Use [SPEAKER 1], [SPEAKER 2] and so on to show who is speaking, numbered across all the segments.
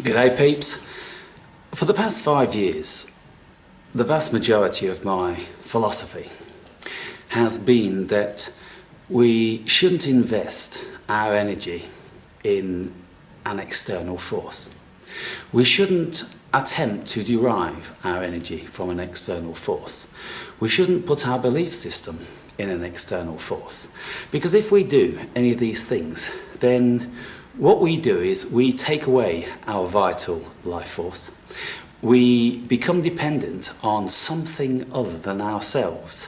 [SPEAKER 1] G'day peeps. For the past 5 years, the vast majority of my philosophy has been that we shouldn't invest our energy in an external force. We shouldn't attempt to derive our energy from an external force. We shouldn't put our belief system in an external force. Because if we do any of these things, then what we do is we take away our vital life force. We become dependent on something other than ourselves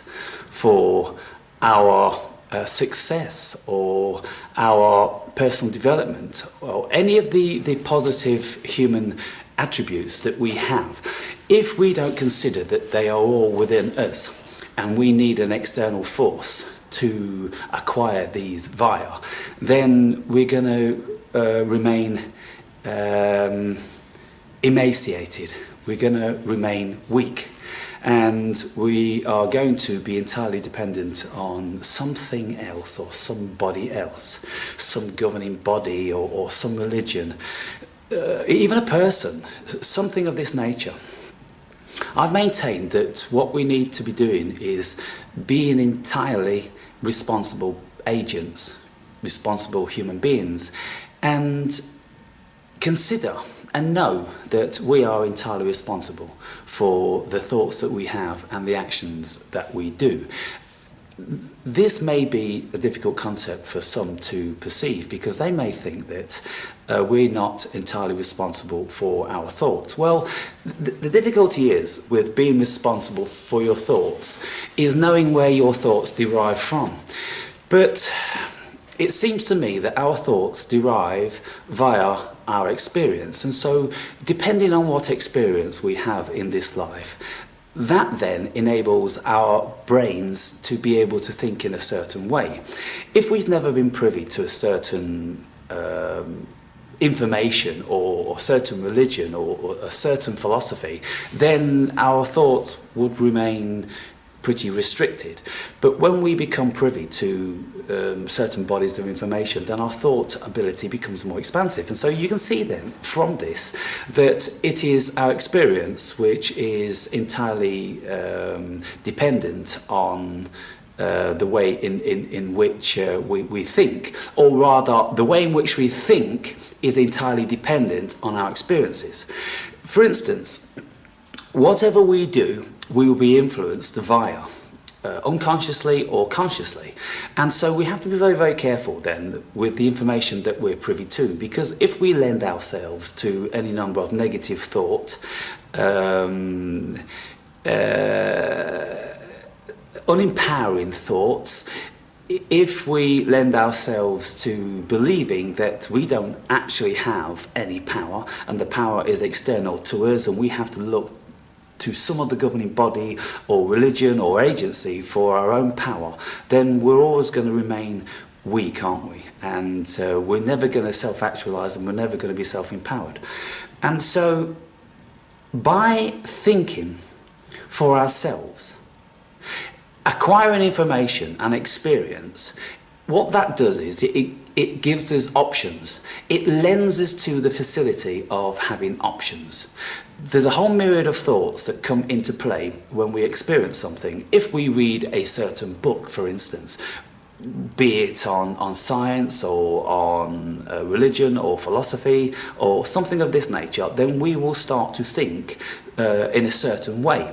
[SPEAKER 1] for our success or our personal development or any of the positive human attributes that we have. If we don't consider that they are all within us and we need an external force to acquire these via, then we're going to remain emaciated. We're going to remain weak, and we are going to be entirely dependent on something else or somebody else, some governing body or some religion, even a person, something of this nature. I've maintained that what we need to be doing is being entirely responsible agents, responsible human beings, and consider and know that we are entirely responsible for the thoughts that we have and the actions that we do. This may be a difficult concept for some to perceive because they may think that we're not entirely responsible for our thoughts. Well, the difficulty is with being responsible for your thoughts is knowing where your thoughts derive from. But it seems to me that our thoughts derive via our experience, and so depending on what experience we have in this life, that then enables our brains to be able to think in a certain way. If we've never been privy to a certain information or certain religion or a certain philosophy, then our thoughts would remain pretty restricted. But when we become privy to certain bodies of information, then our thought ability becomes more expansive. And so you can see then from this that it is our experience which is entirely dependent on the way in which we think, or rather the way in which we think is entirely dependent on our experiences. For instance, whatever we do, we will be influenced via unconsciously or consciously. And so we have to be very, very careful then with the information that we're privy to, because if we lend ourselves to any number of negative thought, unempowering thoughts, if we lend ourselves to believing that we don't actually have any power and the power is external to us and we have to look to some other governing body or religion or agency for our own power, then we're always going to remain weak, aren't we? And we're never going to self-actualize and we're never going to be self-empowered. And so by thinking for ourselves, acquiring information and experience, what that does is it gives us options. It lends us to the facility of having options. There's a whole myriad of thoughts that come into play when we experience something. If we read a certain book, for instance, be it on science or on religion or philosophy or something of this nature, then we will start to think in a certain way.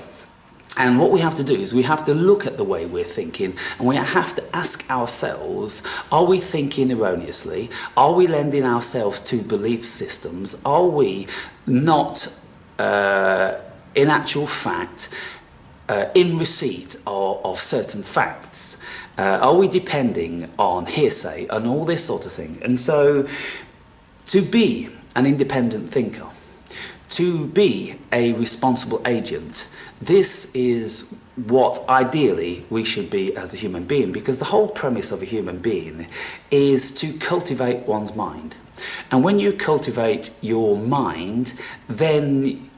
[SPEAKER 1] And what we have to do is we have to look at the way we're thinking and we have to ask ourselves, are we thinking erroneously? Are we lending ourselves to belief systems? Are we not, in actual fact, in receipt of certain facts? Are we depending on hearsay and all this sort of thing? And so to be an independent thinker, to be a responsible agent, this is what ideally we should be as a human being, because the whole premise of a human being is to cultivate one's mind. And when you cultivate your mind, then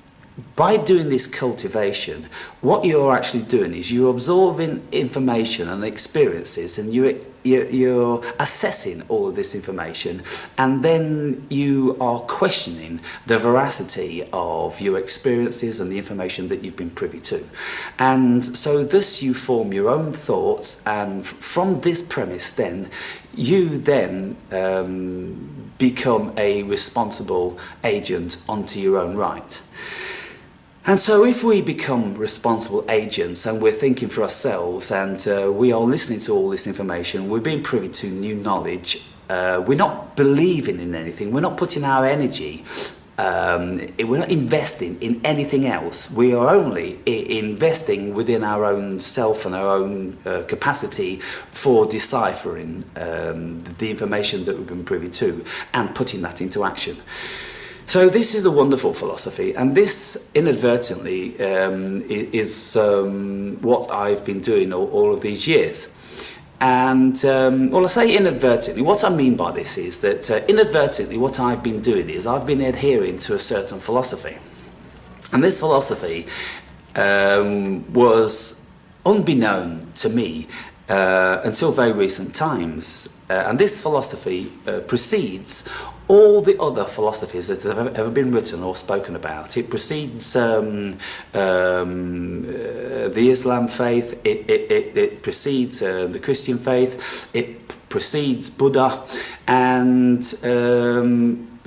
[SPEAKER 1] by doing this cultivation, what you're actually doing is you're absorbing information and experiences, and you're assessing all of this information, and then you are questioning the veracity of your experiences and the information that you've been privy to. And so thus you form your own thoughts, and from this premise then, you then become a responsible agent unto your own right. And so if we become responsible agents and we're thinking for ourselves, and we are listening to all this information, we're being privy to new knowledge, we're not believing in anything, we're not putting our energy, we're not investing in anything else, we are only investing within our own self and our own capacity for deciphering the information that we've been privy to and putting that into action. So this is a wonderful philosophy, and this inadvertently is what I've been doing all of these years. And well, I say inadvertently. What I mean by this is that inadvertently what I've been doing is I've been adhering to a certain philosophy. And this philosophy was unbeknown to me until very recent times. And this philosophy precedes all the other philosophies that have ever been written or spoken about. It precedes the Islam faith, it precedes the Christian faith, it precedes Buddha, and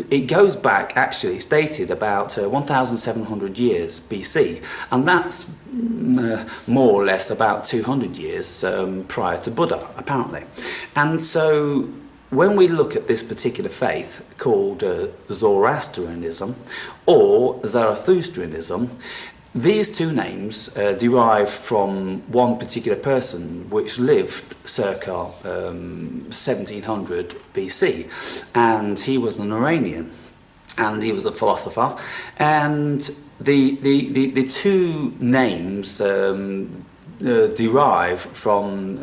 [SPEAKER 1] it goes back, actually, it's dated about 1,700 years BC, and that's more or less about 200 years prior to Buddha, apparently. And so when we look at this particular faith called Zoroastrianism or Zarathustrianism, these two names derive from one particular person which lived circa 1700 BC, and he was an Iranian, and he was a philosopher, and the two names derive from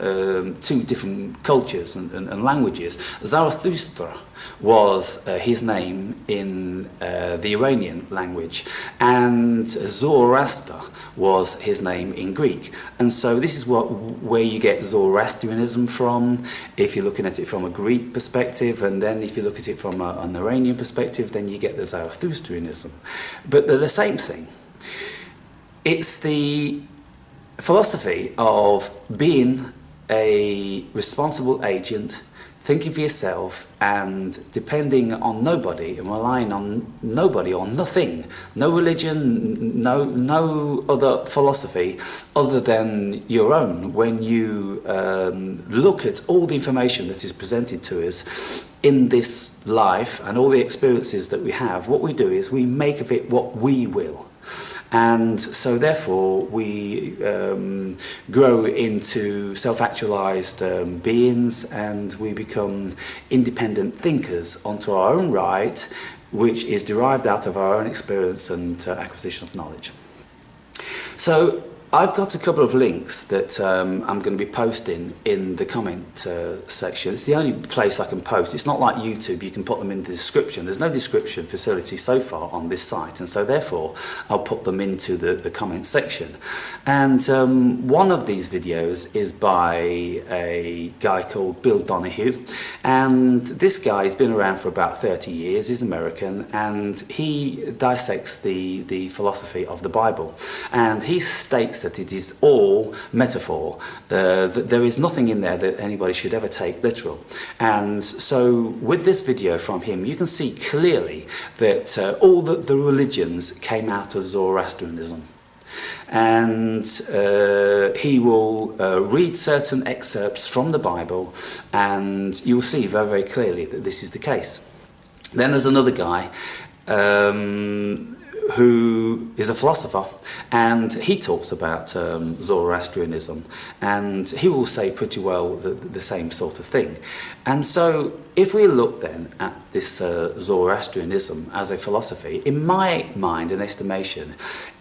[SPEAKER 1] two different cultures and languages. Zarathustra was his name in the Iranian language, and Zoroaster was his name in Greek. And so this is where you get Zoroastrianism from, if you're looking at it from a Greek perspective, and then if you look at it from an Iranian perspective, then you get the Zarathustrianism. But they're the same thing. It's the philosophy of being a responsible agent, thinking for yourself, and depending on nobody and relying on nobody or nothing, no religion, no other philosophy other than your own. When you look at all the information that is presented to us in this life and all the experiences that we have, what we do is we make of it what we will. And so therefore we grow into self-actualized beings, and we become independent thinkers onto our own right, which is derived out of our own experience and acquisition of knowledge. So I've got a couple of links that I'm going to be posting in the comment section. It's the only place I can post. It's not like YouTube, you can put them in the description. There's no description facility so far on this site, and so therefore I'll put them into the comment section. And one of these videos is by a guy called Bill Donahue, and this guy has been around for about 30 years, he's American, and he dissects the philosophy of the Bible, and he states that it is all metaphor, that there is nothing in there that anybody should ever take literal. And so with this video from him, you can see clearly that all the religions came out of Zoroastrianism. And he will read certain excerpts from the Bible, and you'll see very, very clearly that this is the case. Then there's another guy who is a philosopher, and he talks about Zoroastrianism, and he will say pretty well the same sort of thing. And so if we look then at this Zoroastrianism as a philosophy, in my mind and estimation,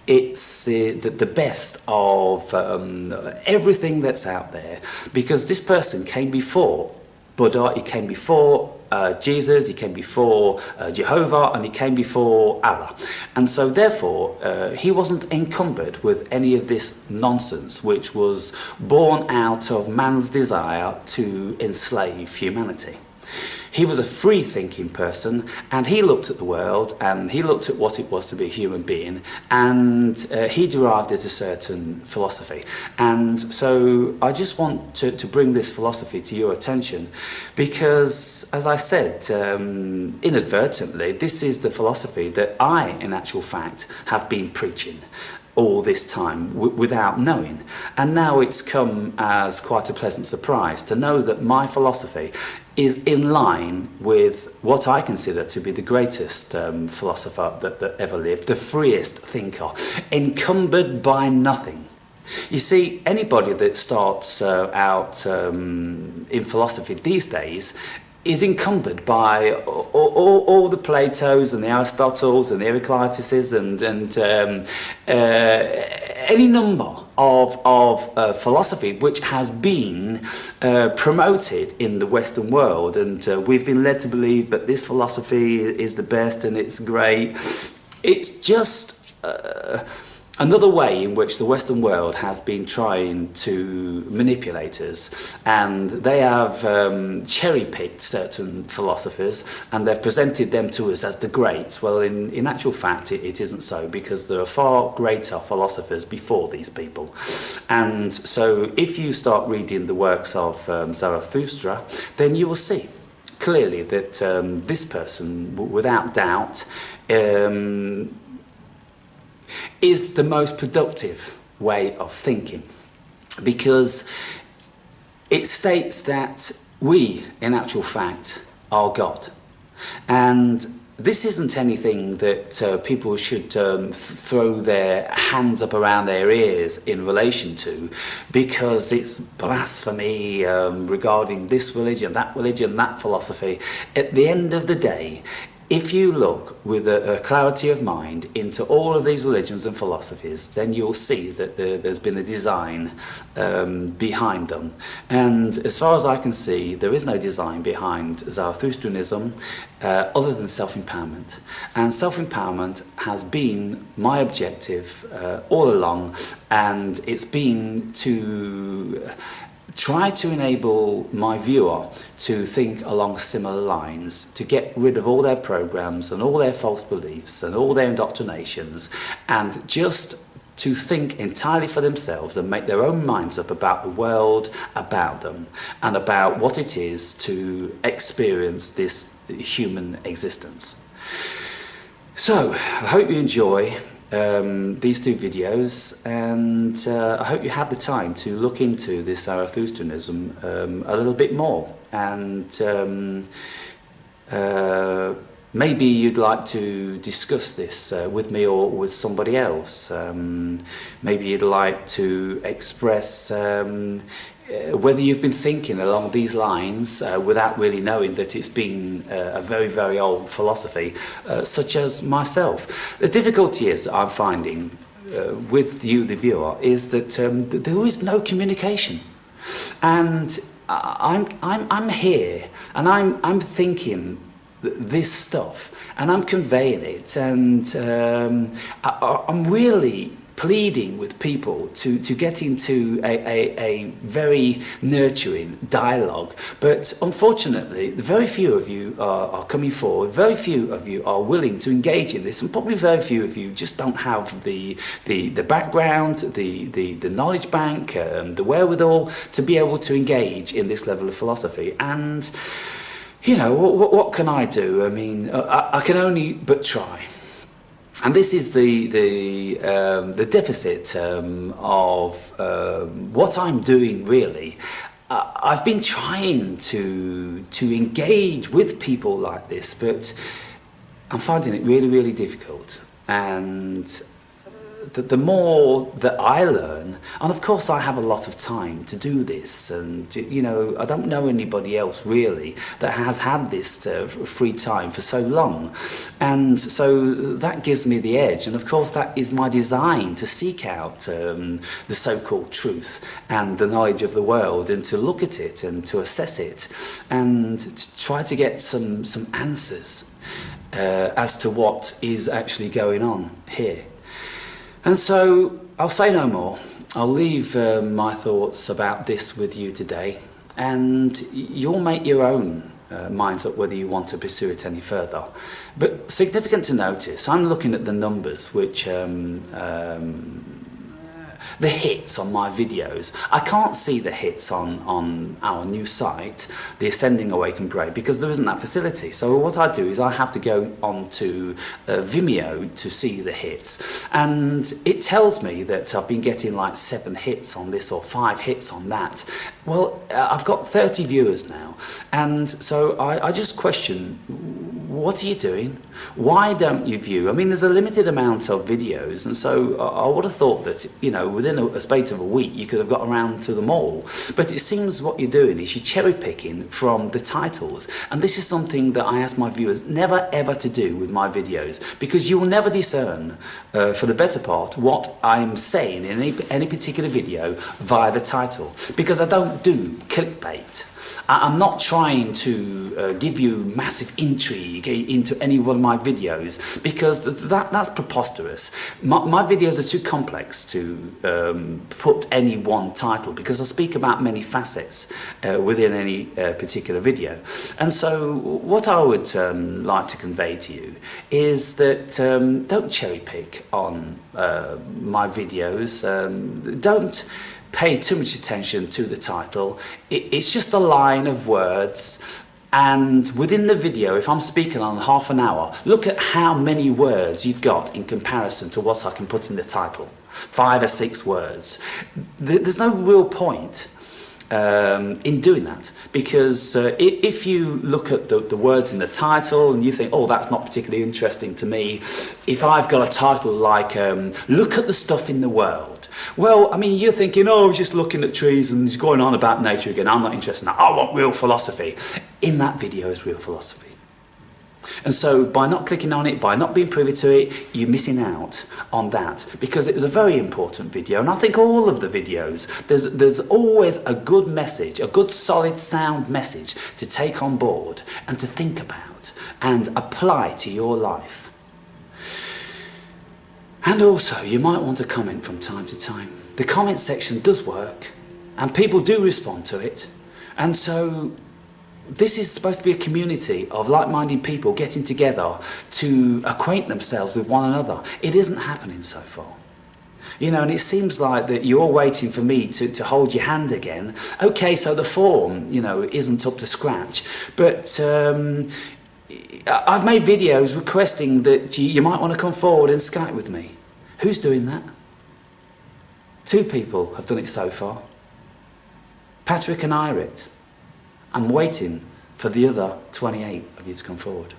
[SPEAKER 1] it's the best of everything that's out there, because this person came before Buddha, he came before Jesus, he came before Jehovah, and he came before Allah. And so therefore he wasn't encumbered with any of this nonsense which was born out of man's desire to enslave humanity. He was a free-thinking person, and he looked at the world, and he looked at what it was to be a human being, and he derived it a certain philosophy. And so I just want to bring this philosophy to your attention, because, as I said, inadvertently, this is the philosophy that I, in actual fact, have been preaching all this time without knowing. And now it's come as quite a pleasant surprise to know that my philosophy is in line with what I consider to be the greatest philosopher that ever lived, the freest thinker, encumbered by nothing. You see, anybody that starts out in philosophy these days is encumbered by all the Platos and the Aristotles and the Heraclituses and any number of philosophy which has been promoted in the Western world, and we've been led to believe that this philosophy is the best and it's great. It's just another way in which the Western world has been trying to manipulate us, and they have cherry-picked certain philosophers and they've presented them to us as the greats. Well, in actual fact, it isn't so, because there are far greater philosophers before these people. And so if you start reading the works of Zarathustra, then you will see clearly that this person, without doubt, is the most productive way of thinking, because it states that we, in actual fact, are God. And this isn't anything that people should throw their hands up around their ears in relation to, because it's blasphemy regarding this religion, that philosophy. At the end of the day, if you look with a clarity of mind into all of these religions and philosophies, then you'll see that there's been a design behind them. And as far as I can see, there is no design behind Zarathustrianism other than self-empowerment. And self-empowerment has been my objective all along, and it's been to try to enable my viewer to think along similar lines, to get rid of all their programs and all their false beliefs and all their indoctrinations, and just to think entirely for themselves and make their own minds up about the world, about them, and about what it is to experience this human existence. So, I hope you enjoy these two videos, and I hope you have the time to look into this Zarathustrianism a little bit more, and maybe you'd like to discuss this with me or with somebody else. Maybe you'd like to express whether you've been thinking along these lines without really knowing that it's been a very, very old philosophy, such as myself. The difficulty is that I'm finding with you, the viewer, is that there is no communication, and I'm here and I'm thinking this stuff and I'm conveying it, and I'm really pleading with people to get into a very nurturing dialogue, but unfortunately very few of you are coming forward, very few of you are willing to engage in this, and probably very few of you just don't have the background, the knowledge bank, the wherewithal to be able to engage in this level of philosophy. And you know, what can I do? I mean, I can only but try. And this is the deficit of what I'm doing, really. I've been trying to engage with people like this, but I'm finding it really, really difficult. And the more that I learn, and of course I have a lot of time to do this, and you know, I don't know anybody else really that has had this free time for so long, and so that gives me the edge. And of course that is my design, to seek out the so-called truth and the knowledge of the world, and to look at it and to assess it, and to try to get some answers as to what is actually going on here. And so I'll say no more. I'll leave my thoughts about this with you today, and you'll make your own minds up whether you want to pursue it any further. But significant to notice, I'm looking at the numbers which the hits on my videos. I can't see the hits on our new site, the Ascending Awake and Pray, because there isn't that facility. So what I do is I have to go on to Vimeo to see the hits, and it tells me that I've been getting like 7 hits on this or 5 hits on that. Well, I've got 30 viewers now, and so I just question, what are you doing? Why don't you view? I mean, there's a limited amount of videos, and so I would have thought that, you know, within a space of a week you could have got around to them all. But it seems what you're doing is you're cherry picking from the titles, and this is something that I ask my viewers never ever to do with my videos, because you will never discern for the better part what I'm saying in any particular video via the title, because I don't do clickbait. I'm not trying to give you massive intrigue into any one of my videos, because that's preposterous. My videos are too complex to put any one title, because I speak about many facets within any particular video. And so what I would like to convey to you is that don't cherry pick on my videos. Don't pay too much attention to the title. It's just a line of words, and within the video, if I'm speaking on half an hour, look at how many words you've got in comparison to what I can put in the title. 5 or 6 words. There's no real point in doing that, because if you look at the words in the title and you think, oh, that's not particularly interesting to me, if I've got a title like look at the stuff in the world, well, I mean, you're thinking, oh, he's just looking at trees and he's going on about nature again, I'm not interested in that, I want real philosophy. In that video is real philosophy. And so by not clicking on it, by not being privy to it, you're missing out on that, because it was a very important video. And I think all of the videos, there's always a good message, a good solid sound message to take on board and to think about and apply to your life. And also, you might want to comment from time to time. The comment section does work, and people do respond to it. And so this is supposed to be a community of like-minded people getting together to acquaint themselves with one another. It isn't happening so far. You know, and it seems like that you're waiting for me to hold your hand again. Okay, so the form, you know, isn't up to scratch. But I've made videos requesting that you might want to come forward and Skype with me. Who's doing that? 2 people have done it so far. Patrick and Irit. I'm waiting for the other 28 of you to come forward.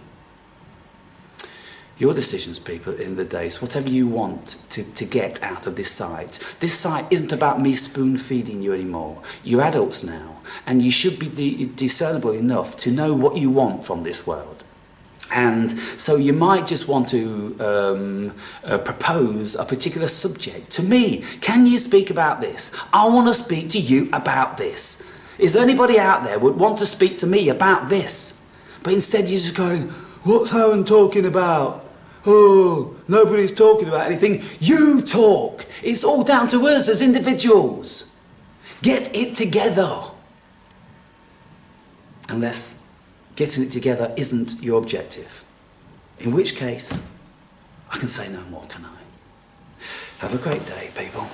[SPEAKER 1] Your decisions, people, at the end of the day. So whatever you want to get out of this site. This site isn't about me spoon-feeding you anymore. You're adults now, and you should be discernible enough to know what you want from this world. And so you might just want to propose a particular subject to me. Can you speak about this? I want to speak to you about this. Is there anybody out there would want to speak to me about this? But instead you're just going, what's Aaron talking about? Oh, nobody's talking about anything. You talk. It's all down to us as individuals. Get it together. Unless getting it together isn't your objective. In which case, I can say no more, can I? Have a great day, people.